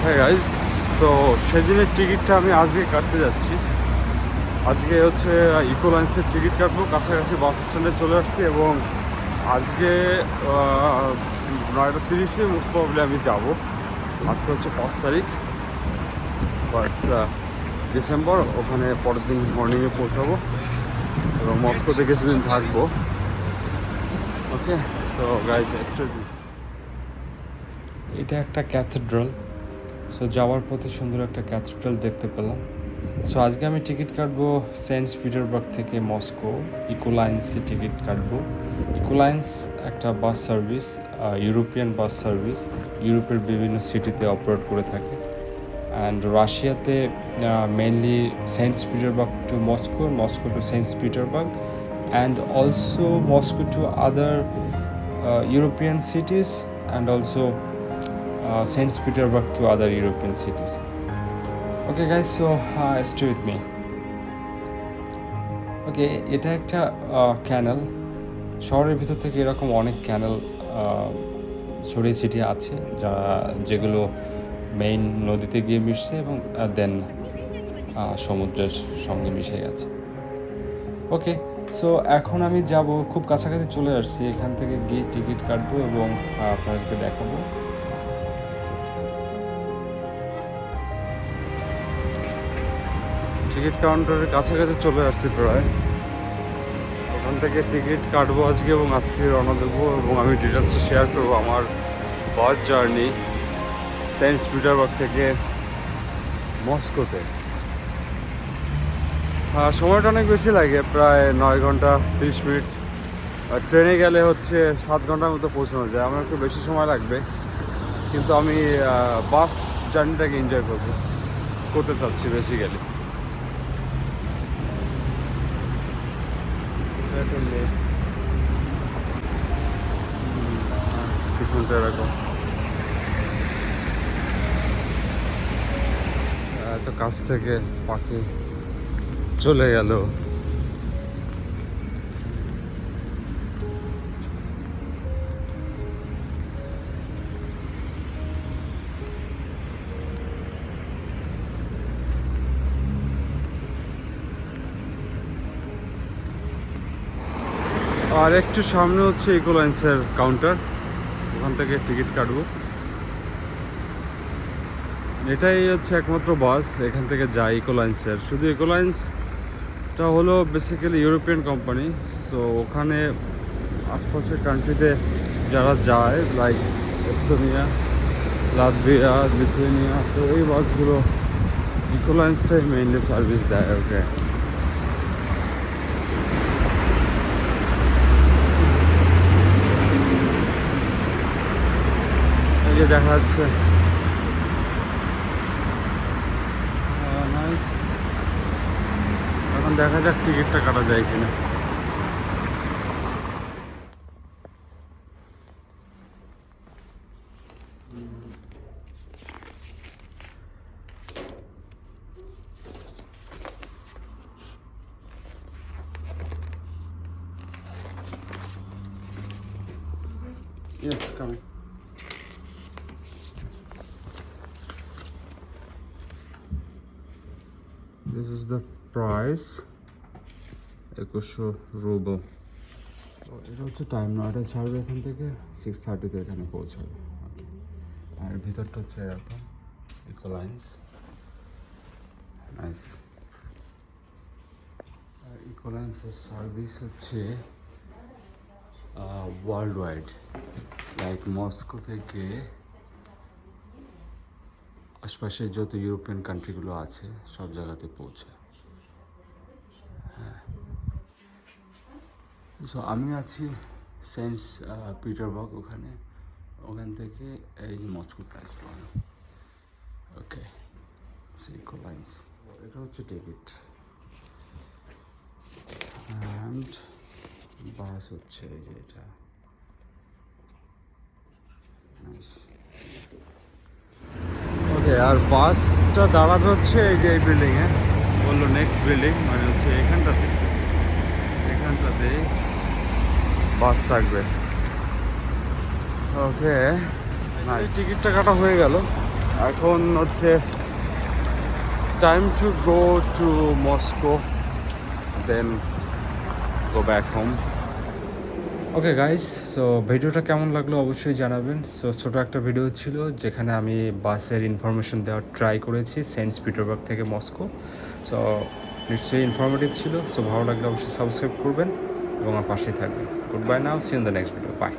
হ্যাঁ guys, so সেদিনের টিকিটটা আমি আজকে কাটতে যাচ্ছি। আজকে হচ্ছে ইকোলাইন্সের টিকিট কাটবো, কাছাকাছি বাস স্ট্যান্ডে চলে আসছি এবং আজকে 9:30 মোস্ট প্রবলি আমি যাব। আজকে হচ্ছে 5 তারিখ, 5 ডিসেম্বর। ওখানে পরের দিন মর্নিংয়ে পৌঁছাবো এবং মস্কোতে কিছুদিন থাকবো। ওকে, সো গাইজ, এটা একটা ক্যাথেড্রাল। সো যাওয়ার পথে সুন্দর একটা ক্যাথেড্রাল দেখতে পেলাম। সো আজকে আমি টিকিট কাটবো সেন্ট পিটারবার্গ থেকে মস্কো। ইকোলাইন্সে টিকিট কাটবো। ইকোলাইন্স একটা bus service, European bus service, ইউরোপের বিভিন্ন সিটিতে অপারেট করে থাকে। অ্যান্ড রাশিয়াতে mainly Saint Petersburg to Moscow, Moscow to Saint Petersburg, and also Moscow to other European cities, and also St. Petersburg to other European cities. Okay guys, so stay with me. Okay, এটা একটা ক্যানেল। শহরের ভিতর থেকে এরকম অনেক ক্যানেল ছড়িয়ে ছিটিয়ে আছে, যেগুলো মেইন নদীতে গিয়ে মিশছে এবং দেন সমুদ্রের সঙ্গে মিশে গেছে। ওকে, সো এখন আমি যাব, খুব কাছাকাছি চলে আসছি। এখান থেকে গিয়ে টিকিট কাটবো এবং আপনাদেরকে দেখাবো। টিকিট কাউন্টারের কাছাকাছি চলে আসছি প্রায়। ওখান থেকে টিকিট কাটবো আজকে এবং আজকে রওনা দেবো এবং আমি ডিটেলসে শেয়ার করবো আমার বাস জার্নি সেন্ট পিটারবার্গ থেকে মস্কোতে। সময়টা অনেক বেশি লাগে, প্রায় 9 ঘন্টা 30 মিনিট। ট্রেনে গেলে হচ্ছে 7 ঘন্টার মতো পৌঁছানো যায়। আমার একটু বেশি সময় লাগবে, কিন্তু আমি বাস জার্নিটাকে এনজয় করতে চাচ্ছি বেসিক্যালি। পিছনটা এরকম এত কাছ থেকে পাখি চলে গেল। আর একটু সামনে হচ্ছে ইকোলাইন্সের কাউন্টার, ওখান থেকে টিকিট কাটবো। এটাই হচ্ছে একমাত্র বাস এখান থেকে যায় ইকোলাইন্সের। শুধু ইকোলাইন্সটা হলো বেসিক্যালি ইউরোপিয়ান কোম্পানি। সো ওখানে আশপাশের কান্ট্রিতে যারা যায়, লাইক এস্তোনিয়া, লাটভিয়া, লিথুয়েনিয়া, তো এই বাসগুলো ইকোলাইন্সটাই মেইনলি সার্ভিস দেয়। ওকে, এই যে দেখা যাচ্ছে নাইস। এখন দেখা যাক টিকিটটা কাটা যায় কিনা। Yes, coming. This is the price, 2100 rouble. এটা হচ্ছে টাইম, 9টা ছাড়বে এখান থেকে, 6:30-তে এখানে পৌঁছাবে। ওকে, আর ভিতরটা হচ্ছে এরকম ইকোলাইন্স। নাইস। আর ইকোলাইন্সের সার্ভিস হচ্ছে ওয়ার্ল্ড ওয়াইড, লাইক মস্কো থেকে আশপাশে যত ইউরোপিয়ান কান্ট্রিগুলো আছে সব জায়গাতে পৌঁছায়। হ্যাঁ, সো আমি আছি সেন্ট পিটারবার্গ, ওখান থেকে এই যে মস্কো প্রাইস। ওকে, ইকোলাইন্স, এটা হচ্ছে টিকিট। অ্যান্ড বাস হচ্ছে এই যে এটা। নাইস। ওকে, আর বাসটা দাঁড়াবে হচ্ছে এই যে এই বিল্ডিংয়ে, বললো নেক্সট বিল্ডিং, মানে হচ্ছে এখানটাতে বাস থাকবে। Okay, nice. টিকিটটা কাটা হয়ে গেল এখন হচ্ছে time to go to Moscow, then go back home. Okay guys, so ভিডিওটা কেমন লাগলো অবশ্যই জানাবেন। সো ছোটো একটা ভিডিও ছিল যেখানে আমি বাসের ইনফরমেশন দেওয়ার ট্রাই করেছি সেন্ট পিটারবার্গ থেকে মস্কো। সো নিশ্চয়ই ইনফরমেটিভ ছিল। সো ভালো লাগলে অবশ্যই সাবস্ক্রাইব করবেন এবং আমার পাশেই থাকবেন। Good bye now, see in the next video, by.